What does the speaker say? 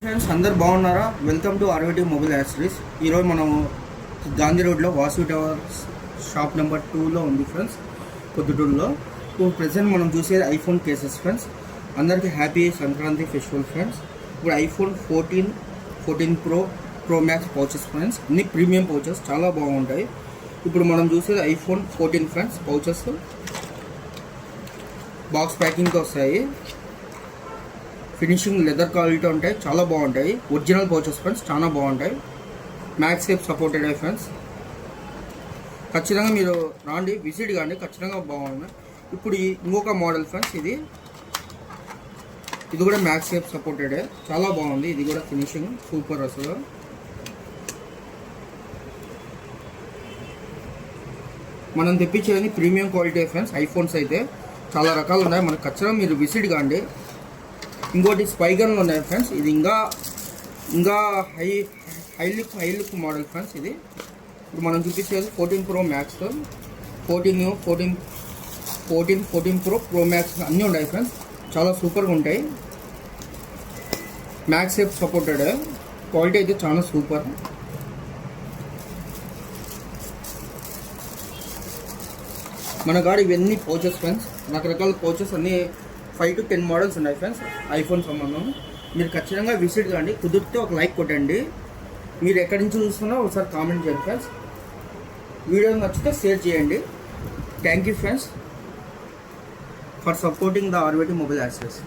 Friends అందరు బాగున్నారా? Welcome to Arveti mobile accessories. ఈరోజు మనం గాంధీ రోడ్లో వాసు టవర్స్ షాప్ నెంబర్ 2లో ఉంది ఫ్రెండ్స్, పొద్దుటూరులో. ఇప్పుడు ప్రెసెంట్ మనం చూసేది ఐఫోన్ కేసెస్ ఫ్రెండ్స్. అందరికీ హ్యాపీ సంక్రాంతి ఫెస్టివల్ ఫ్రెండ్స్. ఇప్పుడు iPhone 14 pro max pouches friends, అన్ని ప్రీమియం పౌచెస్ చాలా బాగుంటాయి. ఇప్పుడు మనం చూసేది ఐఫోన్ 14 ఫ్రెండ్స్. పౌచెస్ బాక్స్ ప్యాకింగ్తో వస్తాయి. ఫినిషింగ్ లెదర్ క్వాలిటీ ఉంటాయి, చాలా బాగుంటాయి. ఒరిజినల్ పౌచెస్ ఫ్రెండ్స్, చాలా బాగుంటాయి. మ్యాక్స్ సేఫ్ సపోర్టెడ్ అయ్యి ఫ్రెండ్స్. ఖచ్చితంగా మీరు రాండి, విజిట్ కానీ, ఖచ్చితంగా బాగున్నాయి. ఇప్పుడు ఇంకొక మోడల్ ఫ్రెండ్స్, ఇది కూడా మ్యాక్స్ సేఫ్ సపోర్టెడ్, చాలా బాగుంది. ఇది కూడా ఫినిషింగ్ సూపర్ అసలు. మనం తెప్పించేది ప్రీమియం క్వాలిటీ ఫ్రెండ్స్. ఐఫోన్స్ అయితే చాలా రకాలు ఉన్నాయి, మనకు ఖచ్చితంగా మీరు విజిట్ కాండి. ఇంకోటి స్పైగన్లు ఉన్నాయి ఫ్రెండ్స్. ఇది ఇంకా హై లుక్ మోడల్ ఫ్రెండ్స్. ఇది ఇప్పుడు మనం చూపించేది 14 ప్రో మ్యాక్స్, 14 ప్రో మ్యాక్స్ అన్నీ ఉన్నాయి ఫ్రెండ్స్. చాలా సూపర్గా ఉంటాయి. మ్యాక్స్ సేఫ్ సపోర్టెడ్, క్వాలిటీ అయితే చాలా సూపర్. మన కాడ ఇవన్నీ పౌచెస్ ఫ్రెండ్స్, రకరకాల పౌచెస్ అన్నీ 5 to 10 మోడల్స్ ఉన్నాయి ఫ్రెండ్స్ ఐఫోన్ సంబంధం. మీరు ఖచ్చితంగా విజిట్ కాండి, కుదిరితే ఒక లైక్ కొట్టండి. మీరు ఎక్కడి నుంచి చూస్తున్నా ఒకసారి కామెంట్ చేయండి ఫ్రెండ్స్. వీడియో నచ్చితే షేర్ చేయండి. Thank you friends for supporting the Arveti mobile access.